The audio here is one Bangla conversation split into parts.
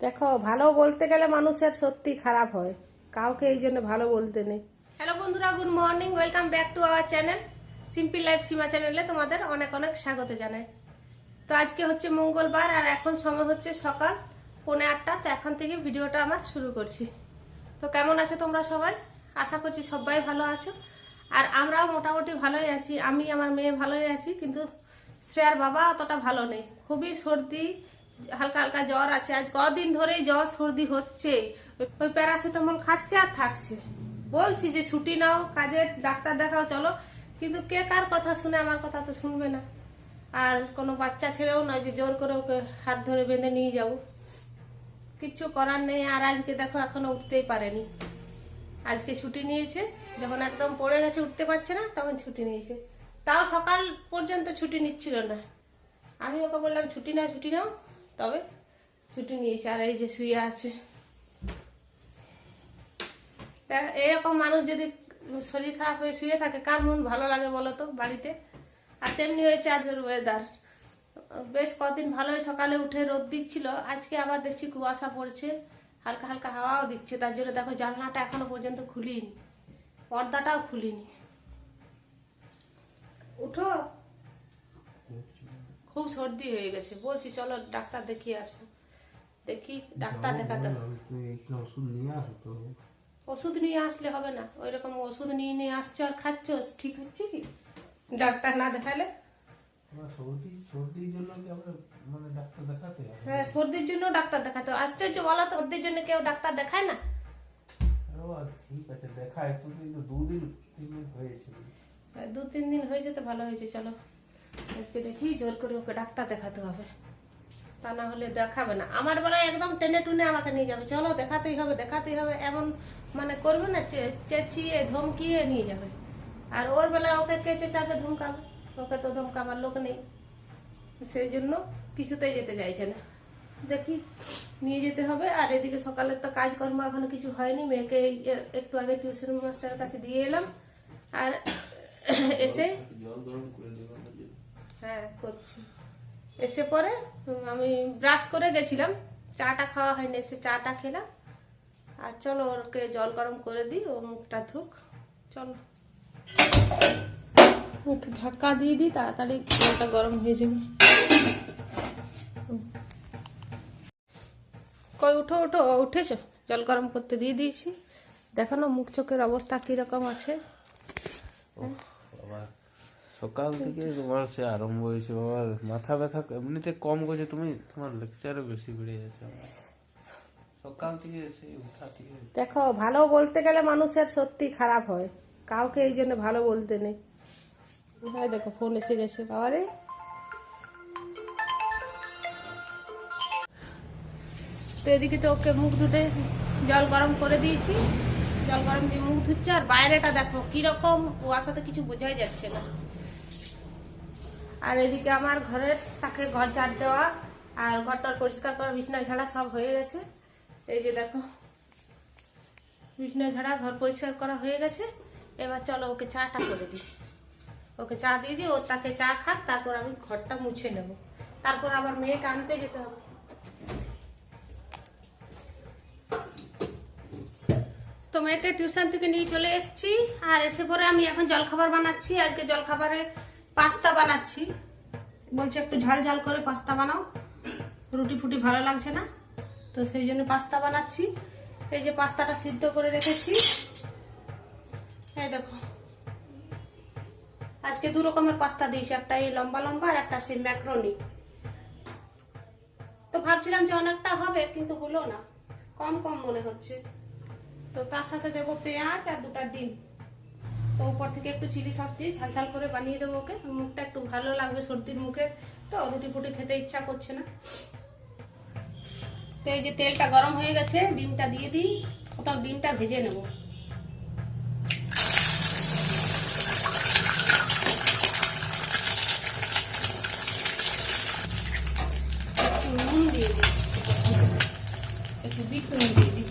দেখো, ভালো বলতে গেলে মানুষের সত্যি খারাপ হয়, কাউকে এই জন্য ভালো বলতে নেই। হ্যালো বন্ধুরা, good morning, welcome back to our channel simple life Seema চ্যানেলে তোমাদের অনেক অনেক স্বাগত জানাই। তো আজকে হচ্ছে মঙ্গলবার আর এখন সময় হচ্ছে সকাল 8:45। তো এখন থেকে ভিডিওটা আমার শুরু করছি। তো কেমন আছো তোমরা সবাই? আশা করছি সবাই ভালো আছো আর আমরাও মোটামুটি ভালোই আছি। আমি আমার মেয়ে ভালোই আছি, কিন্তু শ্রেয়ার বাবা অতটা ভালো নেই, খুবই সর্দি, হালকা হালকা জ্বর আছে। আজ কদিন ধরেই জ্বর সর্দি হচ্ছে, ওই প্যারাসিটামল খাচ্ছে আর থাকছে। বলছি যে ছুটি নাও, কাজে ডাক্তার দেখাও চলো, কিন্তু কে কার কথা শুনে? আমার কথা তো শুনবে না। আর কোনো বাচ্চা ছেলেও নয় যে জোর করে ওকে হাত ধরে বেঁধে নিয়ে যাবো, কিচ্ছু করার নেই। আর আজকে দেখো এখনো উঠতেই পারেনি, আজকে ছুটি নিয়েছে। যখন একদম পড়ে গেছে উঠতে পারছে না তখন ছুটি নিয়েছে, তাও সকাল পর্যন্ত ছুটি নিচ্ছিল না। আমি ওকে বললাম ছুটি নাও, তবে ছুটি নিয়েছে। আর এই যে শুয়ে আছে। এরকম মানুষ যদি শরীর খারাপ হয়ে শুয়ে থাকে, কার মন ভালো লাগে বলো তো বাড়িতে? আর তেমনি হয়েছে আজকের ওয়েদার, বেশ কদিন ভালোই সকালে উঠে রোদ দিচ্ছিল, আজকে আবার দেখছি কুয়াশা পড়ছে, হালকা হালকা হাওয়াও দিচ্ছে। তার জন্য দেখো জানলাটা এখনো পর্যন্ত খুলিনি, পর্দাটাও খুলিনি। উঠো, খুব সর্দি হয়ে গেছে। বলছি চলো ডাক্তার দেখিয়ে আসবো। দেখি ডাক্তার দেখাতে হবে। ওষুধ নিয়ে আসলে হবে না? ওই রকম ওষুধ নিয়ে আসছো আর খাচ্ছ, ঠিক হচ্ছে কি ডাক্তার না দেখালে? হ্যাঁ, সর্দির জন্য ডাক্তার দেখাতে হয়। আশ্চর্য বলো তো, সর্দির জন্য কেউ ডাক্তার দেখায় না? দু তিন দিন হয়েছে তো ভালো হয়েছে। চলো আজকে দেখি, জোর করে ওকে ডাক্তার দেখাতে হবে, তা না হলে দেখাবে না। আমার বেলায় একদম টেনে টুনে আমাকে নিয়ে যাবে, চলো দেখাতেই হবে এমন মানে করবে না, চেঁচিয়ে ধমকিয়ে নিয়ে যাবে। আর ওর বেলায় ওকে কে চেঁচাবে ধমকাবে? ওকে তো ধমকাবার লোক নেই, সেই জন্য কিছুতেই যেতে চাইছে না। দেখি নিয়ে যেতে হবে। আর এদিকে সকালের তো কাজকর্ম এখনো কিছু হয়নি। মেয়েকে একটু আগে টিউশন মাস্টারের কাছে দিয়ে এলাম, আর এসে হ্যাঁ করছি। এসে পরে আমি ব্রাশ করে গেছিলাম, চাটা খাওয়া হয়নি, এসে চাটা খেলাম। আর চলো ওকে জল গরম করে দিই, ও মুখটা ধুক। চলো মুখে ঢাকা দিয়ে দিই, তাড়াতাড়ি জলটা গরম হয়ে যাবে। কই উঠো, উঠেছো? জল গরম করতে দিয়ে দিয়েছি। দেখো না মুখ চোখের অবস্থা কিরকম আছে। সকাল থেকে তোমার সে আরম্ভ হয়েছে বাবা, মাথা ব্যথা এমনিতে কম করছে, তোমার লেকচারও বেশি বেড়ে যাচ্ছে সকাল থেকে এসে উঠা থেকে। দেখো, ভালো বলতে গেলে মানুষের সত্যি খারাপ হয়, কাউকে এই জন্য ভালো বলতে নেই। হ্যাঁ দেখো ফোন এসে গেছে বাবারে। তো এদিকে তো ওকে মুখ ধুতে জল গরম করে দিয়েছি, জল গরম দিয়ে মুখ ধুচ্ছে। আর বাইরেটা দেখো কিরকম কুয়াশাতে কিছু বোঝাই যাচ্ছে না। আর এদিকে আমার ঘরের তাকে ঘর ঝাড় দেওয়া আর ঘরটার পরিষ্কার করা, বিছনা ঝাড়া সব হয়ে গেছে। এই যে দেখো বিছনা ঝাড়া, ঘর পরিষ্কার করা হয়ে গেছে। এবার চলো ওকে চাটা করে দিই, ওকে চা দিয়ে দিই, ও তাকে চা খাক, তারপর আমি ঘরটা মুছে নেব, তারপর আবার মেয়েকে আনতে যেতে হবে। তো মেয়েকে টিউশন থেকে নিয়ে চলে এসেছি, আর এসে পরে আমি এখন জলখাবার বানাচ্ছি। আজকে জলখাবারে পাস্তা বানাচ্ছি, বলছে একটু ঝাল ঝাল করে পাস্তা বানাও, রুটি ফুটি ভালো লাগছে না, তো সেই জন্য পাস্তা বানাচ্ছি। এই যে পাস্তাটা সিদ্ধ করে রেখেছি, এই দেখো আজকে দু রকমের পাস্তা দিয়েছি, একটা এই লম্বা লম্বা আর একটা সেই ম্যাক্রোনি। তো ভাবছিলাম যে অনেকটা হবে, কিন্তু হলো না, কম কম মনে হচ্ছে। তো তার সাথে দেবো পেঁয়াজ আর 2টা ডিম। তো উপর থেকে একটু চিলি সস দিয়ে ঝাল ঝাল করে বানিয়ে দেবো ওকে, মুখটা একটু ভালো লাগবে সর্দির মুখে, তো রুটি ফুটি খেতে ইচ্ছা করছে না। তো এই যে তেলটা গরম হয়ে গেছে, ডিমটা দিয়ে দিই, প্রথম ডিমটা ভেজে নেব। নুন দিয়ে দিই, একটু বিট নুন দিয়ে দিই।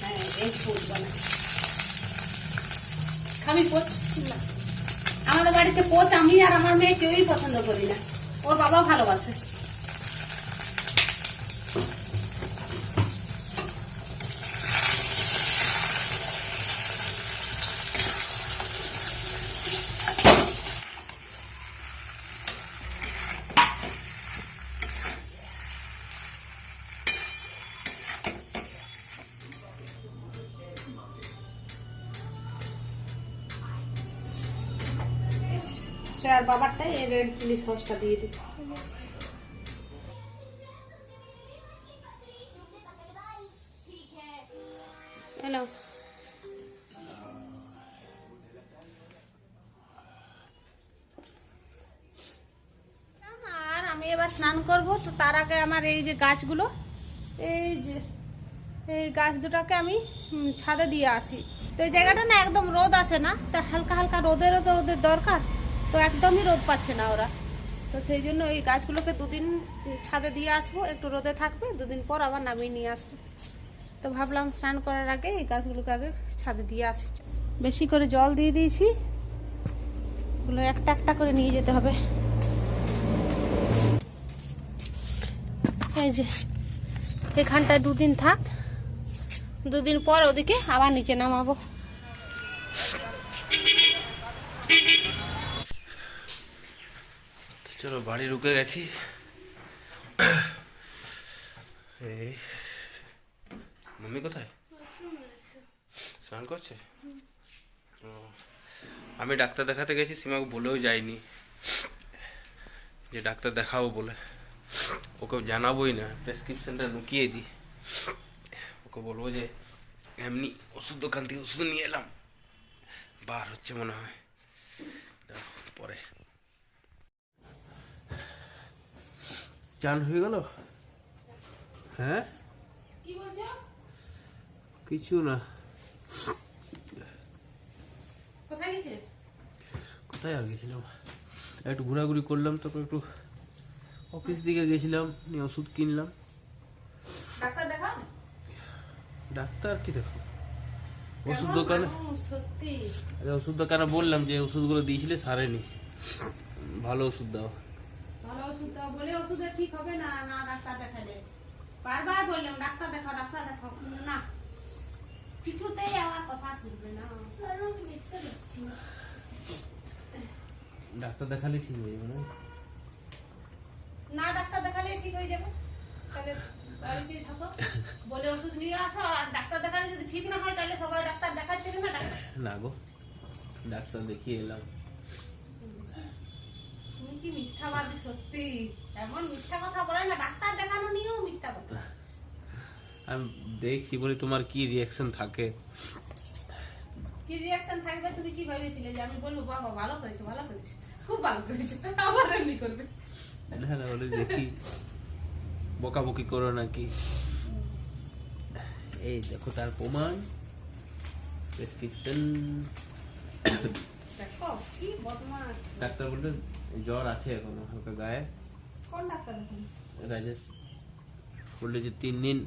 হ্যাঁ এগ পোচ বানাই, খাবি পোচ? না আমাদের বাড়িতে পোচ আমি আর আমার মেয়ে কেউই পছন্দ করি না, ওর বাবাও ভালোবাসে। আর বাবারটাই এই রেড চিলি সসটা দিয়ে দিই। হ্যালো, আর আমি এবার স্নান করব, তো তার আগে আমার এই যে গাছগুলো, এই যে এই গাছ দুটাকে আমি ছাদে দিয়ে আসি। তো এই জায়গাটা না একদম রোদ আসে না, তো হালকা হালকা রোদেরও তো ওদের দরকার, তো একদমই রোদ পাচ্ছে না ওরা। তো সেই জন্য এই গাছগুলোকে দুদিন ছাদে দিয়ে আসবো, একটু রোদে থাকবে, দুদিন পর আবার নামিয়ে নিয়ে আসবো। তো ভাবলাম স্নান করার আগে এই গাছগুলোকে আগে ছাদে দিয়ে আসি। বেশি করে জল দিয়ে দিয়েছি, ওগুলো একটা একটা করে নিয়ে যেতে হবে। এই যে এখানটায় দুদিন থাক, দুদিন পর ওদিকে আবার নিচে নামাবো। চলো বাড়ি ঢুকে গেছি। এই মম্মি কোথায়? স্নান করছে। ও, আমি ডাক্তার দেখাতে গেছি, সীমাকে বলেও যাইনি যে ডাক্তার দেখাবো বলে, ওকে জানাবোই না, প্রেসক্রিপশনটা লুকিয়ে দিই। ওকে বলবো যে এমনি ওষুধ দোকান থেকে ওষুধ নিয়ে এলাম, বার হচ্ছে মনে হয়, পরে। চান হয়ে গেল? হ্যাঁ, কি বলছো? কিছু না। কোথায় গেছিলে? কোথায় আর গেছিলাম, একটু ঘোরাঘুরি করলাম, তারপর একটু অফিস দিকে গেছিলাম, নিয়ে ওষুধ কিনলাম। ডাক্তার দেখাও? ডাক্তার কি দেখো, ওষুধ দোকানে। সত্যি ওষুধ দোকানে বললাম যে ওষুধগুলো দিয়েছিলে সারেনি, ভালো ওষুধ দাও। ভালো ওষুধ দাও বলে ওষুধে ঠিক হবে না, না ডাক্তার দেখালে। বারবার বললাম ডাক্তার দেখাও, ডাক্তার দেখাও, না কিছুতেই আমার কথা শুনবে না। ডাক্তার দেখালে ঠিক হয়ে যাবে না? না ডাক্তার দেখালে ঠিক হয়ে যাবে, তাহলে বাড়িতেই থাকো বলে ওষুধ নিয়ে আসো। আর ডাক্তার দেখালে যদি ঠিক না হয় তাহলে সবাই ডাক্তার দেখাচ্ছে না। ডাক্তার না গো, ডাক্তার দেখিয়ে এলাম। তুমি কি মিথ্যাবাদী সত্যি, এমন মিথ্যা কথা বলে না, ডাক্তার দেখানো নিয়েও মিথ্যা কথা। আমি দেখছি বলে তোমার কি রিয়াকশন থাকে। কি রিয়াকশন থাকবে? তুমি কি ভেবেছিলে যে আমি বলবো বাবা ভালো করেছে, ভালো করেছে, খুব ভালো করেছে, আবার এমনি করবে? না না, বলে দেখি বকাবকি করো নাকি। এই দেখো তার প্রমাণ, প্রেসক্রিপশন। দেখো কি বদমাশ। ডাক্তার বললো জ্বর আছে এখনো হালকা গায়ে। কোন ডাক্তার দেখান? রাজেশ বললো যে 3 দিন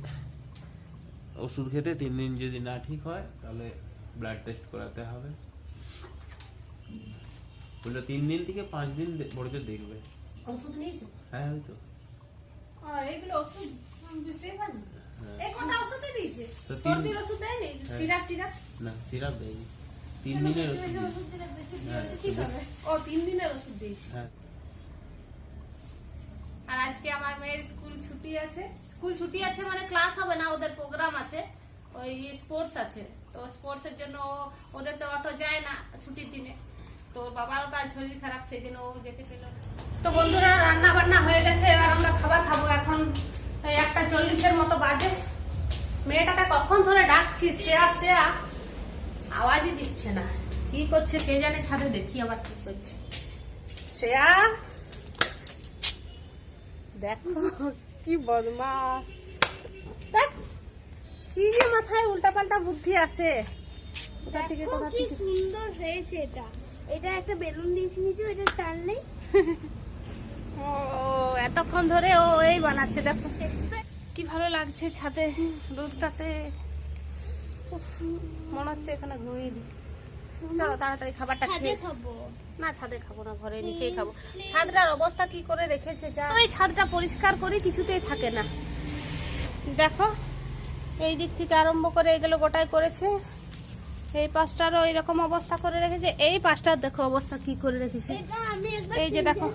ওষুধ খেতে, 3 দিন যদি না ঠিক হয় তাহলে ব্লাড টেস্ট করাতে হবে। বললো 3 দিন থেকে 5 দিন পর্যন্ত দেখবে। ওষুধ নিয়েছো? হ্যাঁ ওই তো। এইগুলো ওষুধ আমি বুঝতেই পারি না। এই কোনটা ওষুধই দিয়েছে? তো সর্দির ওষুধ দেয়নি? সিরাপ টিরাপ? না, সিরাপ দেয়নি, 3 দিনের ওষুধ দিয়েছে। ওষুধ দিলে বেশি ঠিক হবে। ও 3 দিনের ওষুধ দিয়েছে। হ্যাঁ। আর আজকে আমার মেয়ের স্কুল ছুটি আছে। স্কুল ছুটি আছে মানে ক্লাস হবে না, ওদের প্রোগ্রাম আছে, ওই স্পোর্টস আছে। তো স্পোর্টস এর জন্য ওদের তো অটো যায় না ছুটির দিনে, তো ওর বাবারও তো আজ শরীর খারাপ, সেই জন্য ও যেতে পেল না। তো বন্ধুরা রান্না বান্না হয়ে গেছে, এবার আমরা খাবার খাবো। এখন 1:40 মতো বাজে। মেয়েটাকে কখন ধরে ডাকছি, শ্রেয়া আওয়াজই দিচ্ছে না, কি করছে কে জানে। ছাদে দেখি আবার কি করছে। শ্রেয়া দেখো কি বদমাশ, দেখ কি যে মাথায় উল্টাপাল্টা বুদ্ধি আসে, কোথা থেকে কোথা কি থেকে। সুন্দর হয়েছে এটা। এটা একটা বেলুন দিয়েছি নিচে, এটা টানলেই। ও এতক্ষণ ধরে ও এই বানাচ্ছে, দেখো কি ভালো লাগছে ছাদে রোদটাতে। উফ, মনে হচ্ছে এখানে ঘুমিয়ে দিই। চলো তাড়াতাড়ি খাবারটা ছাদে খেয়ে খাবো। না ছাদে খাবো না, ঘরে নিচেই খাবো। ছাদটার অবস্থা কি করে রেখেছে যা, ওই ছাদটা পরিষ্কার করি কিছুতেই থাকে না। দেখো এই দিক থেকে আরম্ভ করে এগুলো গোটাই করেছে, এই পাশটারও এরকম অবস্থা করে রেখেছে, এই পাশটার দেখো অবস্থা কি করে রেখেছে। এটা আমি একবার এই যে দেখো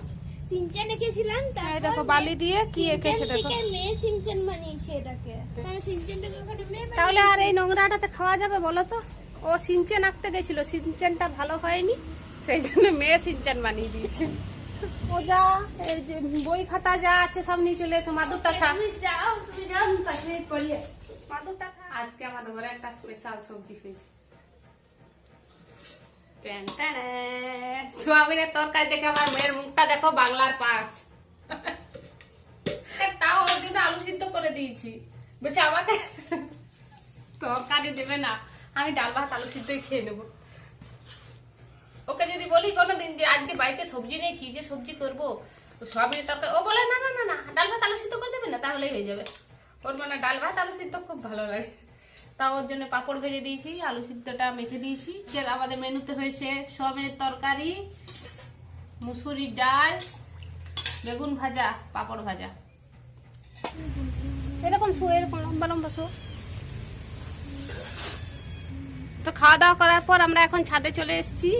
সিনচান এঁকেছিলাম, এই দেখো বালি দিয়ে কি এঁকেছে দেখো। মেয়ে সিনচান বানিয়েছে এটাকে। আমি সিনচানটাকে ওখানে মেয়ে বানিয়েছি। তাহলে আর এই নোংরাটাতে খাওয়া যাবে বলো তো? ও সিনচেন আঁকতে গেছিল, সিনচেনটা ভালো হয়নি, সেই জন্য মেয়ে সিনচেন বানিয়ে দিয়েছে। ও যা এই যে বই খাতা যা আছে সব নিয়ে চলে এসো, মাদুরটা খা। তুমি যাও আমি পাশে পড়ি। মাদুরটা খা। আজকে আমাদের ঘরে একটা স্পেশাল সবজি হয়েছে। সোয়াবিনের তরকারি দেখে আমার মেয়ের মুখটা দেখো, বাংলার 5। তাও ওর জন্য আলু সিদ্ধ করে দিয়েছি, বলছে আমাকে তরকারি দেবে না, আমি ডাল ভাত আলু সিদ্ধই খেয়ে নেবো। ওকে যদি বলি কোনোদিন যে আজকে বাড়িতে সবজি নেই, কি যে সবজি করবো, সোয়াবিনের তরকারি, ও বলে না না না না ডাল ভাত আলু সিদ্ধ করে দেবে না, তাহলেই হয়ে যাবে। ওর মানে ডাল ভাত আলু সিদ্ধ খুব ভালো লাগে। তা ওর জন্য পাঁপড় ভেজে দিয়েছি, আলু সিদ্ধটা মেখে দিয়েছি। আমাদের মেনুতে হয়েছে সোয়াবিনের তরকারি, মুসুরির ডাল, বেগুন ভাজা, পাঁপড় ভাজা। এরকম শো, এরকম লম্বা লম্বা শো। তো খাওয়া দাওয়া করার পর আমরা এখন ছাদে চলে এসেছি।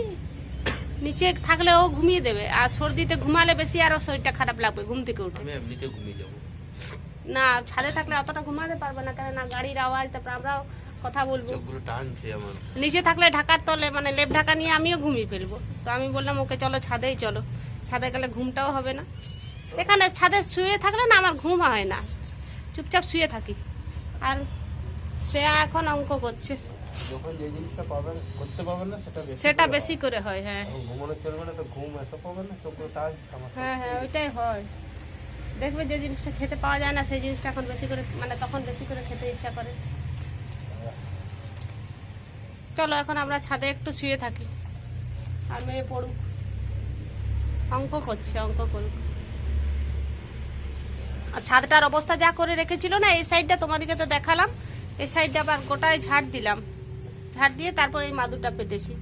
নিচে থাকলে ও ঘুমিয়ে দেবে, আর সর্দিতে ঘুমালে বেশি আরো শরীরটা খারাপ লাগবে ঘুম থেকে উঠে। আমি এমনিতে ঘুমিয়ে যাবো। না ছাদে থাকলে অতটা ঘুমাতে পারবে না, কেন না গাড়ির আওয়াজ, তারপর আমরাও কথা বলবো। চোখগুলো টানছে আমার। নিচে থাকলে ঢাকার তলে মানে লেপ ঢাকা নিয়ে আমিও ঘুমিয়ে ফেলবো। তো আমি বললাম ওকে চলো ছাদেই চলো, ছাদে গেলে ঘুমটাও হবে না। এখানে ছাদে শুয়ে থাকলে না আমার ঘুম হয় না, চুপচাপ শুয়ে থাকি। আর শ্রেয়া এখন অঙ্ক করছে, যখন যে জিনিসটা পাবেন করতে পারবেন না সেটা বেশি করে হয়। হ্যাঁ ঘুমানো চলবে না, তো ঘুম এত পাবেন না, চোখগুলো টানছে আমার। হ্যাঁ হ্যাঁ ওইটাই হয়। দেখবে যে জিনিসটা খেতে পাওয়া যায় না, সেই জিনিসটা এখন বেশি করে মানে তখন বেশি করে খেতে ইচ্ছা করে। চলো এখন আমরা ছাদে একটু শুয়ে থাকি, আর মেয়ে পড়ুক, অঙ্ক করছে, অঙ্ক করুক। আর ছাদটার অবস্থা যা করে রেখেছিল না, এই সাইডটা তোমাদেরকে তো দেখালাম, এই সাইডটা আবার গোটায় ঝাড় দিলাম, ঝাড় দিয়ে তারপর এই মাদুরটা পেতেছি।